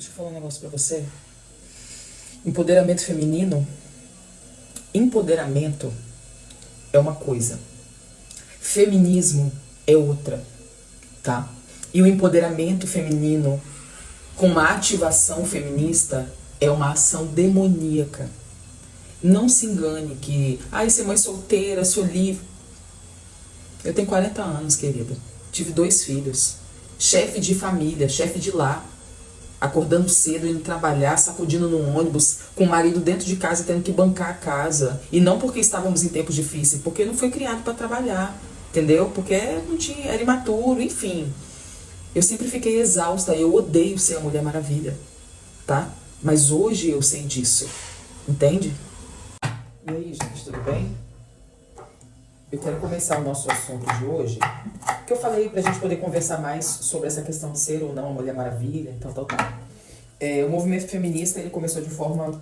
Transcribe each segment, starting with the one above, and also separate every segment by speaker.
Speaker 1: Deixa eu falar um negócio pra você. Empoderamento feminino. Empoderamento é uma coisa. Feminismo é outra, tá? E o empoderamento feminino com uma ativação feminista é uma ação demoníaca. Não se engane que, ser mãe solteira, sou livre. Eu tenho 40 anos, querida. Tive 2 filhos. Chefe de família, chefe de lar. Acordando cedo, indo trabalhar, sacudindo no ônibus, com o marido dentro de casa tendo que bancar a casa. E não porque estávamos em tempos difíceis, porque não foi criado para trabalhar, entendeu? Porque não tinha, era imaturo, enfim. Eu sempre fiquei exausta, eu odeio ser a Mulher Maravilha, tá? Mas hoje eu sei disso, entende? E aí, gente, tudo bem? Eu quero começar o nosso assunto de hoje, que eu falei pra gente poder conversar mais sobre essa questão de ser ou não a Mulher Maravilha e tal. O movimento feminista, ele começou de forma,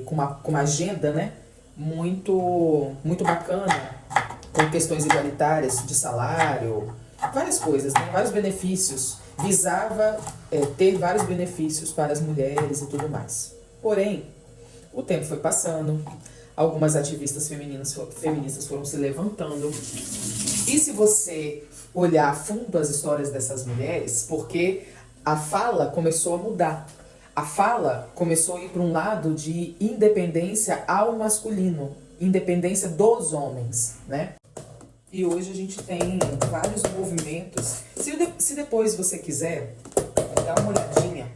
Speaker 1: com uma agenda, né, muito bacana, com questões igualitárias de salário, várias coisas, né, vários benefícios, visava ter vários benefícios para as mulheres e tudo mais. Porém, o tempo foi passando, algumas ativistas feministas foram se levantando. E se você olhar a fundo as histórias dessas mulheres, porque a fala começou a mudar. A fala começou a ir para um lado de independência ao masculino, independência dos homens, né? E hoje a gente tem vários movimentos. Se depois você quiser dar uma olhadinha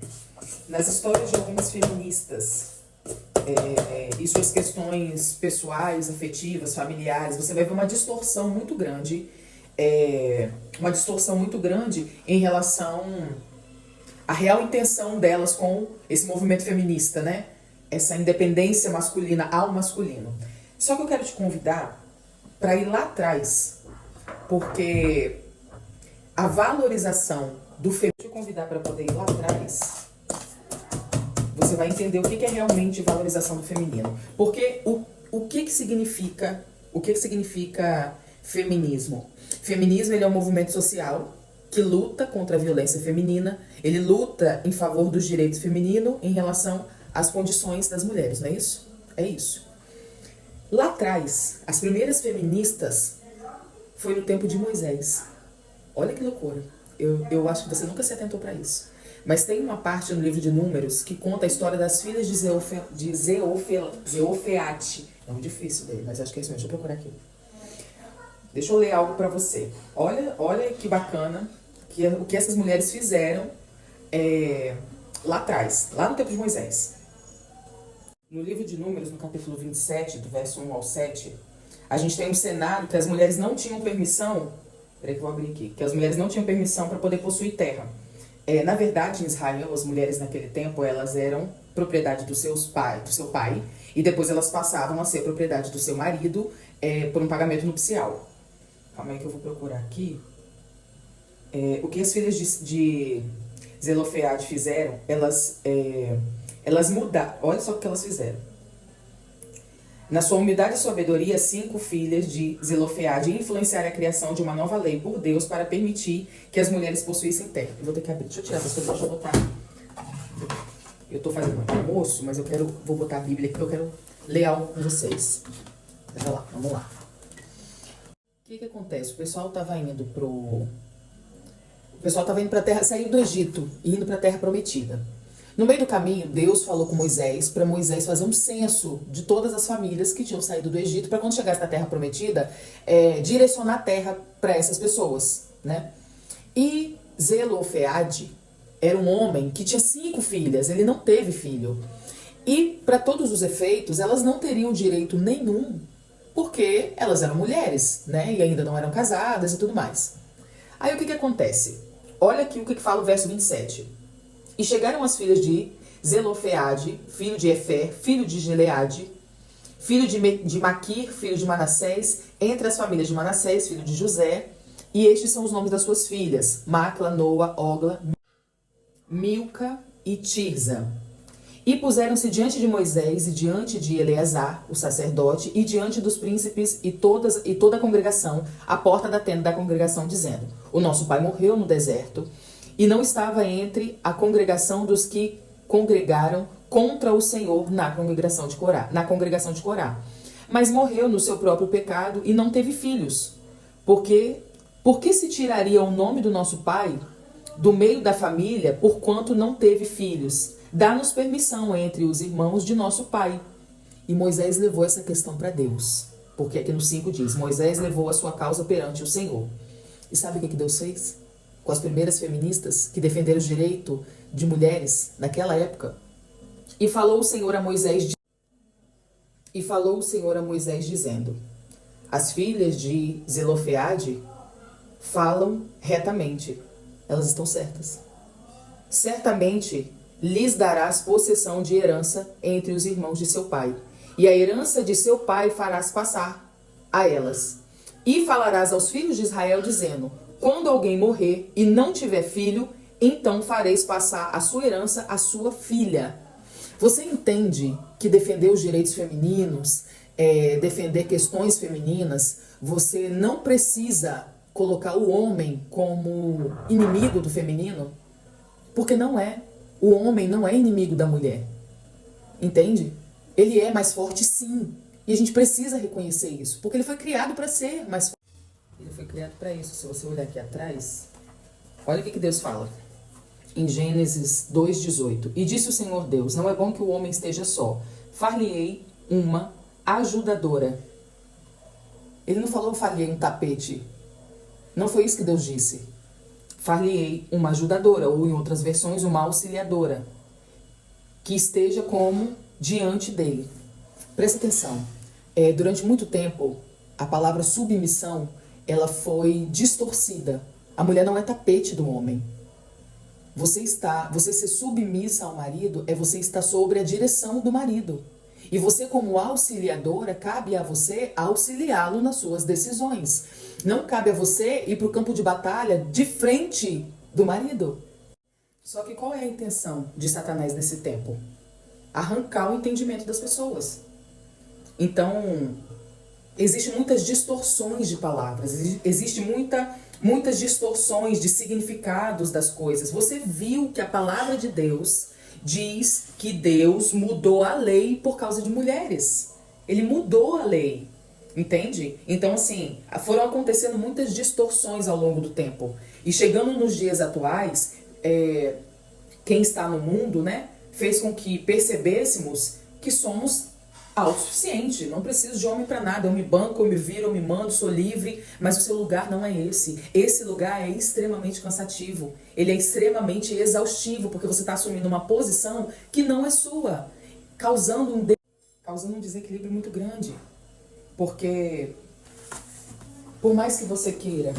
Speaker 1: nas histórias de algumas feministas, e suas questões pessoais, afetivas, familiares, você vai ver uma distorção muito grande, em relação à real intenção delas com esse movimento feminista, né? Essa independência masculina ao masculino. Só que eu quero te convidar para ir lá atrás, porque a valorização do feminino... Te convidar para poder ir lá atrás, você vai entender o que é realmente valorização do feminino. Porque o que significa feminismo? Feminismo, ele é um movimento social que luta contra a violência feminina, ele luta em favor dos direitos femininos em relação às condições das mulheres, não é isso? É isso. Lá atrás, as primeiras feministas foi no tempo de Moisés. Olha que loucura. Eu acho que você nunca se atentou para isso. Mas tem uma parte no livro de Números que conta a história das filhas de Zeofeate. É muito difícil dele, mas acho que é isso mesmo. Deixa eu procurar aqui. Deixa eu ler algo pra você. Olha que bacana o que essas mulheres fizeram lá atrás, lá no tempo de Moisés. No livro de Números, no capítulo 27, do verso 1 ao 7, a gente tem um cenário que as mulheres não tinham permissão. Peraí que eu vou abrir aqui. Que as mulheres não tinham permissão para poder possuir terra. Na verdade, em Israel, as mulheres naquele tempo, elas eram propriedade do seu pai, e depois elas passavam a ser propriedade do seu marido por um pagamento nupcial. Calma aí que eu vou procurar aqui. O que as filhas de Zelofeade fizeram, elas mudaram. Olha só o que elas fizeram. Na sua humildade e sabedoria, 5 filhas de Zelofeade influenciaram a criação de uma nova lei por Deus para permitir que as mulheres possuíssem terra. Eu vou ter que abrir. Deixa eu tirar essa coisa, deixa eu botar. Eu tô fazendo um almoço, mas vou botar a Bíblia aqui, eu quero ler algo com vocês. Deixa lá, vamos lá. O que acontece? O pessoal tava indo pra terra, saindo do Egito e indo pra terra prometida. No meio do caminho, Deus falou com Moisés, para Moisés fazer um censo de todas as famílias que tinham saído do Egito, para quando chegasse na terra prometida, direcionar a terra para essas pessoas, né? E Zelofeade era um homem que tinha 5 filhas, ele não teve filho. E, para todos os efeitos, elas não teriam direito nenhum, porque elas eram mulheres, né? E ainda não eram casadas e tudo mais. Aí o que acontece? Olha aqui o que fala o verso 27. E chegaram as filhas de Zelofeade, filho de Efer, filho de Gileade, filho de Maquir, filho de Manassés, entre as famílias de Manassés, filho de José, e estes são os nomes das suas filhas, Macla, Noa, Ogla, Milca e Tirza. E puseram-se diante de Moisés e diante de Eleazar, o sacerdote, e diante dos príncipes e toda a congregação, à porta da tenda da congregação, dizendo: O nosso pai morreu no deserto, e não estava entre a congregação dos que congregaram contra o Senhor na congregação de Corá. Mas morreu no seu próprio pecado e não teve filhos. Por que se tiraria o nome do nosso pai do meio da família, porquanto não teve filhos? Dá-nos permissão entre os irmãos de nosso pai. E Moisés levou essa questão para Deus. Porque aqui no 5 diz, Moisés levou a sua causa perante o Senhor. E sabe o que Deus fez? Com as primeiras feministas que defenderam o direito de mulheres naquela época. E falou o Senhor a Moisés dizendo, as filhas de Zelofeade falam retamente. Elas estão certas. Certamente lhes darás possessão de herança entre os irmãos de seu pai. E a herança de seu pai farás passar a elas. E falarás aos filhos de Israel, dizendo, quando alguém morrer e não tiver filho, então fareis passar a sua herança à sua filha. Você entende que defender os direitos femininos, defender questões femininas, você não precisa colocar o homem como inimigo do feminino? Porque não é. O homem não é inimigo da mulher. Entende? Ele é mais forte, sim. E a gente precisa reconhecer isso. Porque ele foi criado para ser mais forte. Ele foi criado para isso. Se você olhar aqui atrás, olha o que Deus fala. Em Gênesis 2:18. E disse o Senhor Deus, não é bom que o homem esteja só. Far-lhe-ei uma ajudadora. Ele não falou far-lhe-ei um tapete. Não foi isso que Deus disse. Far-lhe-ei uma ajudadora, ou em outras versões, uma auxiliadora, que esteja como diante dele. Presta atenção. Durante muito tempo, a palavra submissão, ela foi distorcida. A mulher não é tapete do homem. Você ser submissa ao marido é você estar sobre a direção do marido. E você, como auxiliadora, cabe a você auxiliá-lo nas suas decisões. Não cabe a você ir para o campo de batalha de frente do marido. Só que qual é a intenção de Satanás nesse tempo? Arrancar o entendimento das pessoas. Então, existem muitas distorções de palavras, existe muitas distorções de significados das coisas. Você viu que a palavra de Deus diz que Deus mudou a lei por causa de mulheres. Ele mudou a lei, entende? Então, assim, foram acontecendo muitas distorções ao longo do tempo. E chegando nos dias atuais, quem está no mundo, né, fez com que percebêssemos que somos autossuficiente, não preciso de homem para nada, eu me banco, eu me viro, eu me mando, sou livre, mas o seu lugar não é esse. Esse lugar é extremamente cansativo, ele é extremamente exaustivo, porque você está assumindo uma posição que não é sua, causando um desequilíbrio muito grande. Porque por mais que você queira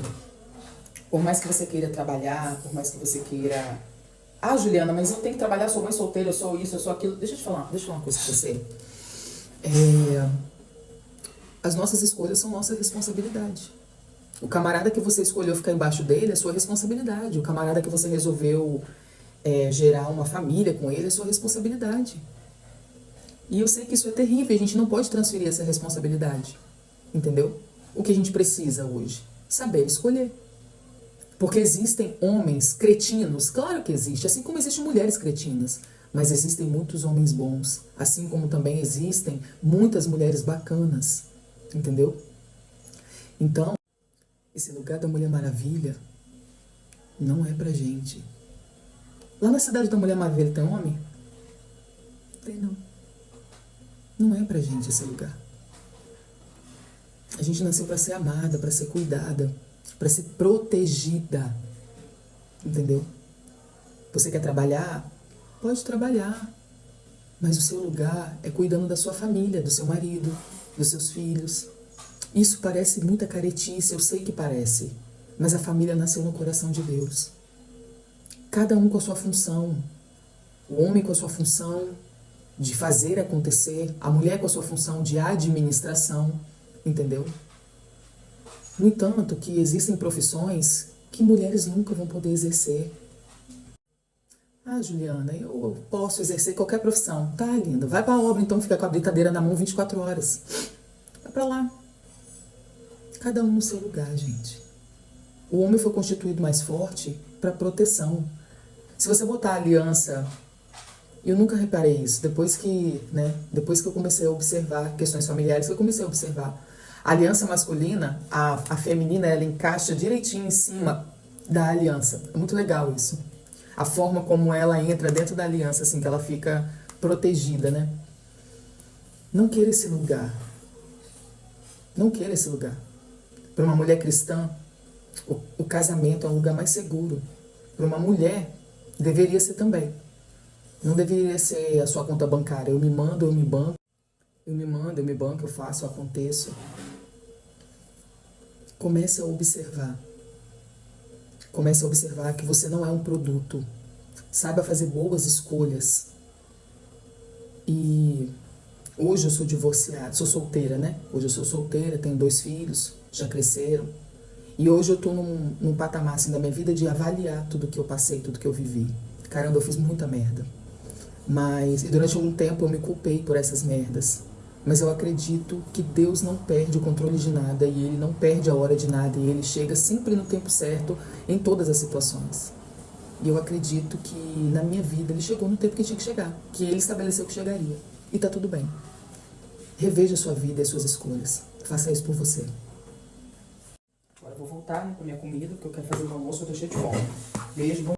Speaker 1: trabalhar, por mais que você queira... Ah, Juliana, mas eu tenho que trabalhar, sou mãe solteira, eu sou isso, eu sou aquilo. Deixa eu falar uma coisa pra você. As nossas escolhas são nossa responsabilidade. O camarada que você escolheu ficar embaixo dele é sua responsabilidade. O camarada que você resolveu gerar uma família com ele é sua responsabilidade. E eu sei que isso é terrível, a gente não pode transferir essa responsabilidade. Entendeu? O que a gente precisa hoje? Saber escolher. Porque existem homens cretinos, claro que existe, assim como existem mulheres cretinas. Mas existem muitos homens bons, assim como também existem muitas mulheres bacanas, entendeu? Então, esse lugar da Mulher Maravilha não é pra gente. Lá na cidade da Mulher Maravilha tem homem? Tem não. Não é pra gente esse lugar. A gente nasceu pra ser amada, pra ser cuidada, pra ser protegida, entendeu? Você quer trabalhar? Pode trabalhar, mas o seu lugar é cuidando da sua família, do seu marido, dos seus filhos. Isso parece muita caretice, eu sei que parece, mas a família nasceu no coração de Deus. Cada um com a sua função. O homem com a sua função de fazer acontecer, a mulher com a sua função de administração, entendeu? No entanto, que existem profissões que mulheres nunca vão poder exercer. Ah, Juliana, eu posso exercer qualquer profissão. Tá, linda. Vai pra obra, então, fica com a britadeira na mão 24 horas. Vai pra lá. Cada um no seu lugar, gente. O homem foi constituído mais forte para proteção. Se você botar a aliança, eu nunca reparei isso, depois que eu comecei a observar questões familiares, eu comecei a observar. A aliança masculina, a feminina, ela encaixa direitinho em cima da aliança. É muito legal isso. A forma como ela entra dentro da aliança, assim, que ela fica protegida, né? Não queira esse lugar. Não queira esse lugar. Para uma mulher cristã, o casamento é um lugar mais seguro. Para uma mulher, deveria ser também. Não deveria ser a sua conta bancária. Eu me mando, eu me banco. Eu me mando, eu me banco, eu faço, eu aconteço. Comece a observar. Comece a observar que você não é um produto. Saiba fazer boas escolhas. E hoje eu sou divorciada, sou solteira, né? Hoje eu sou solteira, tenho 2 filhos, já cresceram. E hoje eu tô num patamar assim da minha vida de avaliar tudo que eu passei, tudo que eu vivi. Caramba, eu fiz muita merda. Mas durante algum tempo eu me culpei por essas merdas. Mas eu acredito que Deus não perde o controle de nada e Ele não perde a hora de nada e Ele chega sempre no tempo certo em todas as situações. E eu acredito que na minha vida Ele chegou no tempo que tinha que chegar, que Ele estabeleceu que chegaria. E tá tudo bem. Reveja a sua vida e as suas escolhas. Faça isso por você. Agora eu vou voltar, né, com a minha comida, porque eu quero fazer o almoço, eu tô cheio de fome. Beijo, bom